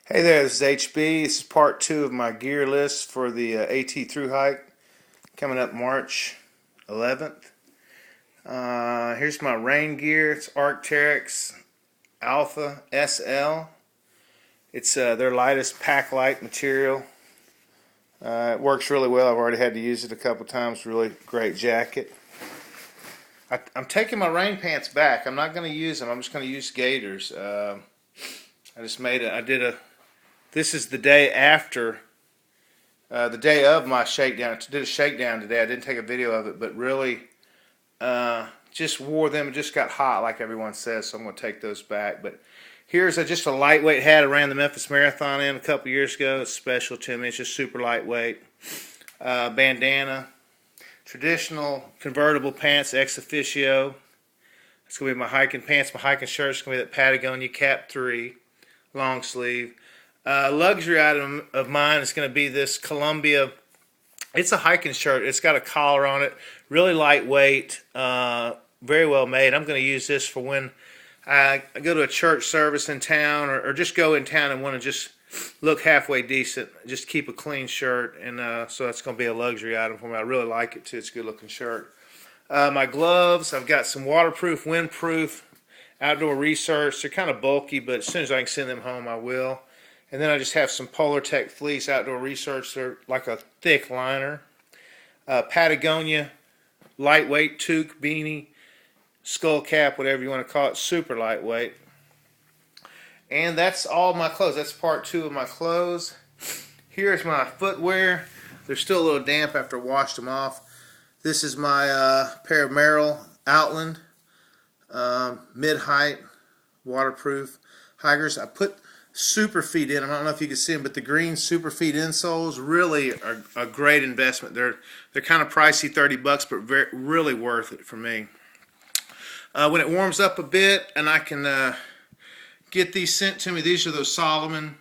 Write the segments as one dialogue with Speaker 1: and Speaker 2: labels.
Speaker 1: Hey there, this is HB. This is part 2 of my gear list for the AT Thru hike coming up March 11th. Here's my rain gear. It's Arc'teryx Alpha SL. It's their lightest pack light material. It works really well. I've already had to use it a couple times. Really great jacket. I'm taking my rain pants back. I'm not going to use them. I'm just going to use gaiters. This is the day after, the day of my shakedown. I did a shakedown today. I didn't take a video of it, but really just wore them. It just got hot, like everyone says, so I'm going to take those back. But here's just a lightweight hat I ran the Memphis Marathon in a couple years ago. It's special to me. It's just super lightweight. Bandana. Traditional convertible pants, ex officio. It's going to be my hiking pants. My hiking shirt is going to be that Patagonia Cap 3 long sleeve. Luxury item of mine is going to be this Columbia. It's a hiking shirt. It's got a collar on it. Really lightweight. Very well made. I'm going to use this for when I go to a church service in town, or just go in town and want to just look halfway decent. Just keep a clean shirt, and so that's going to be a luxury item for me. I really like it too. It's a good looking shirt. My gloves. I've got some waterproof, windproof, outdoor research. They're kind of bulky, but as soon as I can send them home, I will. And then I just have some Polar Tech Fleece Outdoor Research. They're like a thick liner. Patagonia lightweight toque beanie, skull cap, whatever you want to call it. Super lightweight. And that's all my clothes. That's part 2 of my clothes. Here's my footwear. They're still a little damp after I washed them off. This is my pair of Merrell Outland mid-height waterproof hikers. I put Super Feet in them. I don't know if you can see them, but the green Super Feet insoles really are a great investment. They're kind of pricey, $30, but really worth it for me. When it warms up a bit and I can get these sent to me, these are those Salomon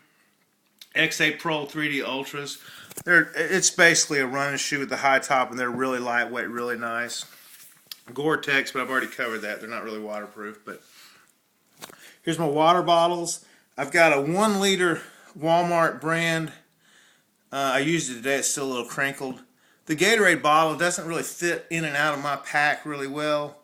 Speaker 1: X8 Pro 3D Ultras. It's basically a running shoe with the high top, and they're really lightweight, really nice. Gore-Tex, but I've already covered that. They're not really waterproof. But here's my water bottles. I've got a 1 liter Walmart brand. I used it today. It's still a little crinkled. The Gatorade bottle doesn't really fit in and out of my pack really well.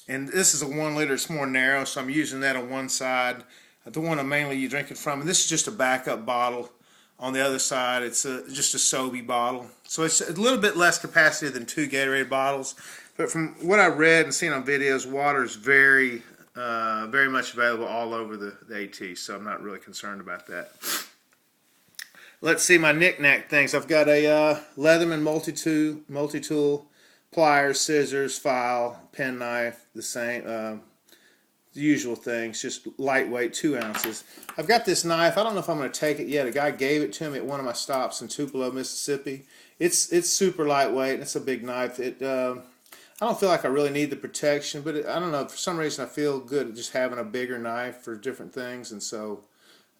Speaker 1: And this is a 1 liter. It's more narrow, so I'm using that on one side. The one I'm mainly drinking from. And this is just a backup bottle. On the other side, it's just a Sobe bottle. So it's a little bit less capacity than 2 Gatorade bottles. But from what I read and seen on videos, water is very much available all over the AT, so I'm not really concerned about that. Let's see my knick-knack things. I've got a Leatherman multi-tool, pliers, scissors, file, penknife, the same, the usual things, just lightweight, 2 ounces. I've got this knife. I don't know if I'm going to take it yet. A guy gave it to me at one of my stops in Tupelo, Mississippi. It's super lightweight. It's a big knife. I don't feel like I really need the protection, but I don't know. For some reason, I feel good at just having a bigger knife for different things, and so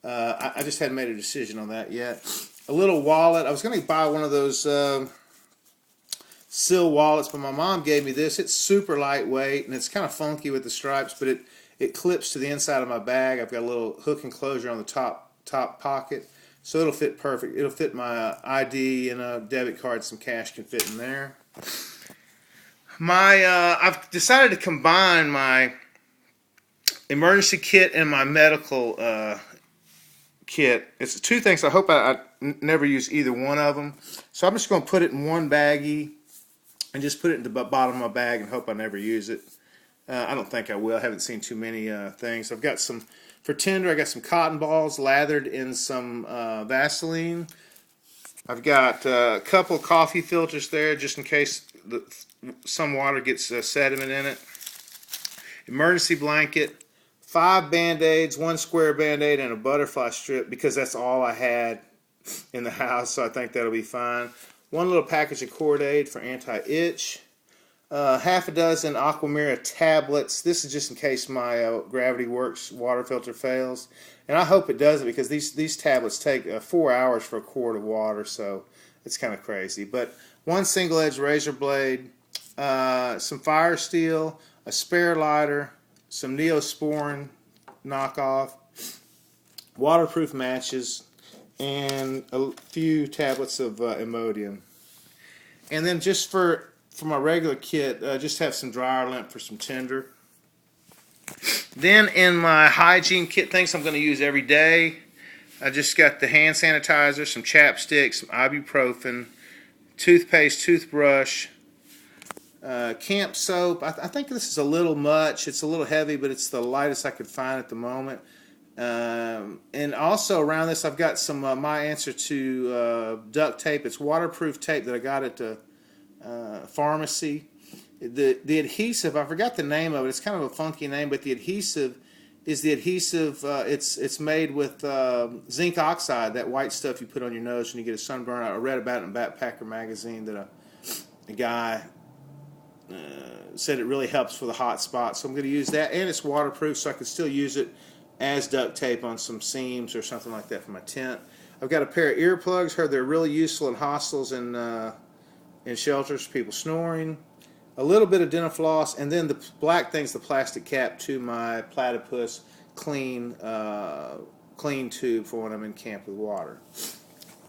Speaker 1: I just hadn't made a decision on that yet. A little wallet. I was going to buy one of those Sill wallets, but my mom gave me this. It's super lightweight, and it's kind of funky with the stripes, but it clips to the inside of my bag. I've got a little hook enclosure on the top pocket, so it'll fit perfect. It'll fit my ID and a debit card. Some cash can fit in there. I've decided to combine my emergency kit and my medical kit. It's 2 things. I hope I never use either one of them. So I'm just going to put it in one baggie and just put it in the bottom of my bag and hope I never use it. I don't think I will. I haven't seen too many things. I've got some, for tinder, I got some cotton balls lathered in some Vaseline. I've got a couple coffee filters there just in case some water gets sediment in it. Emergency blanket, 5 Band-Aids, 1 square Band-Aid, and a butterfly strip because that's all I had in the house, so I think that'll be fine. 1 little package of Cord-Aid for anti-itch. Half a dozen Aquamira tablets. This is just in case my Gravity Works water filter fails. And I hope it doesn't because these tablets take 4 hours for a quart of water, so it's kind of crazy. But 1 single-edged razor blade, some fire steel, a spare lighter, some Neosporin knockoff, waterproof matches, and a few tablets of Imodium. And then just for my regular kit, just have some dryer lint for some tinder. Then in my hygiene kit, things I'm going to use every day, I just got the hand sanitizer, some chapstick, some ibuprofen, toothpaste, toothbrush, camp soap. I think this is a little much. It's a little heavy, but it's the lightest I could find at the moment. And also around this, I've got some My Answer to duct tape. It's waterproof tape that I got at the pharmacy. The adhesive, I forgot the name of it. It's kind of a funky name, but the adhesive is the adhesive. It's made with zinc oxide, that white stuff you put on your nose when you get a sunburn. I read about it in Backpacker magazine that a guy said it really helps for the hot spots. So I'm going to use that, and it's waterproof, so I can still use it as duct tape on some seams or something like that for my tent. I've got a pair of earplugs. Heard they're really useful in hostels and in shelters for people snoring. A little bit of dental floss, and then the black thing's the plastic cap to my platypus clean tube for when I'm in camp with water.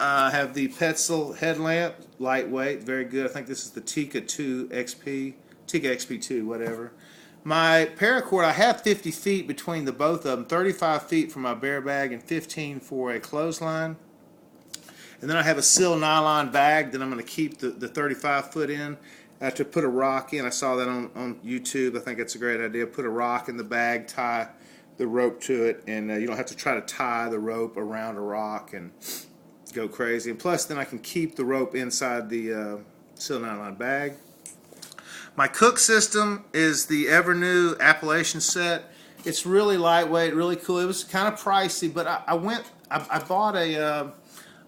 Speaker 1: I have the Petzl headlamp, lightweight, very good. I think this is the Tika XP2, whatever. My paracord, I have 50 feet between the both of them, 35 feet for my bear bag and 15 for a clothesline. And then I have a Sil nylon bag that I'm going to keep the 35 foot in. I have to put a rock in. I saw that on YouTube. I think that's a great idea. Put a rock in the bag, tie the rope to it, and you don't have to try to tie the rope around a rock and go crazy. And plus, then I can keep the rope inside the Sil nylon bag. My cook system is the Evernew Appalachian set. It's really lightweight, really cool. It was kind of pricey, but I bought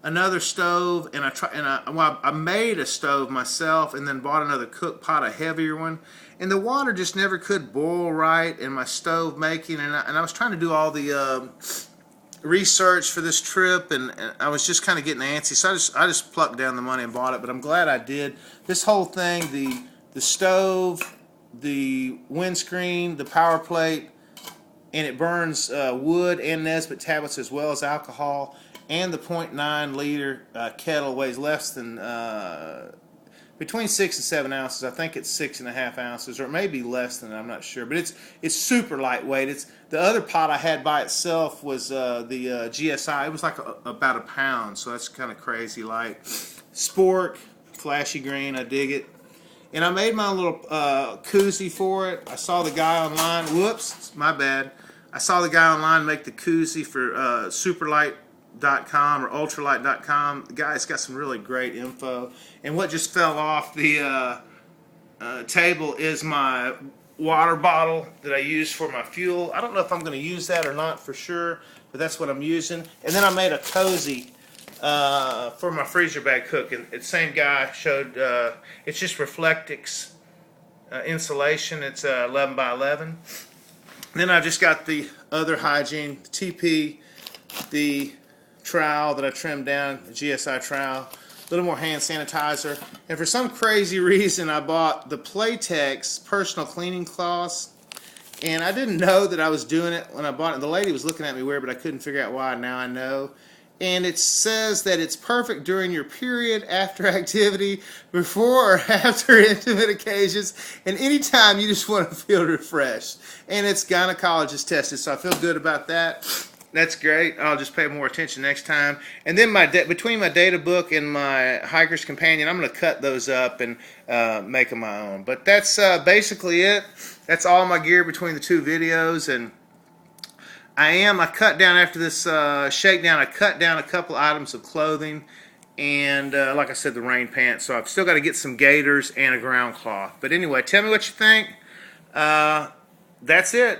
Speaker 1: another stove, and I made a stove myself, and then bought another cook pot, a heavier one. And the water just never could boil right in my stove making, and I was trying to do all the research for this trip, and I was just kind of getting antsy, so I just plucked down the money and bought it. But I'm glad I did. This whole thing, the stove, the windscreen, the power plate, and it burns wood and Nesbitt tablets as well as alcohol. And the 0.9 liter kettle weighs less than between 6 and 7 ounces. I think it's 6.5 ounces, or it may be less than that, I'm not sure. But it's super lightweight. It's the other pot I had by itself was the GSI. It was like about a pound, so that's kind of crazy light. Spork, flashy green, I dig it. And I made my little koozie for it. I saw the guy online. Whoops, my bad. I saw the guy online make the koozie for superlight.com or ultralight.com. The guy's got some really great info. And what just fell off the table is my water bottle that I use for my fuel. I don't know if I'm going to use that or not for sure, but that's what I'm using. And then I made a cozy for my freezer bag cook, and the same guy showed it's just Reflectix insulation. It's 11 by 11. Then I've just got the other hygiene, the TP, the trowel that I trimmed down, the GSI trowel, a little more hand sanitizer, and for some crazy reason I bought the Playtex personal cleaning cloths, and I didn't know that I was doing it when I bought it. The lady was looking at me weird, but I couldn't figure out why. Now I know. And it says that it's perfect during your period, after activity, before or after intimate occasions, and anytime you just want to feel refreshed. And it's gynecologist tested, so I feel good about that. That's great. I'll just pay more attention next time. And then between my data book and my Hiker's Companion, I'm going to cut those up and make them my own. But that's basically it. That's all my gear between the two videos, and I cut down after this shakedown. I cut down a couple items of clothing, and like I said, the rain pants. So I've still got to get some gaiters and a ground cloth. But anyway, tell me what you think. That's it.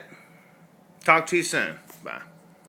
Speaker 1: Talk to you soon. Bye.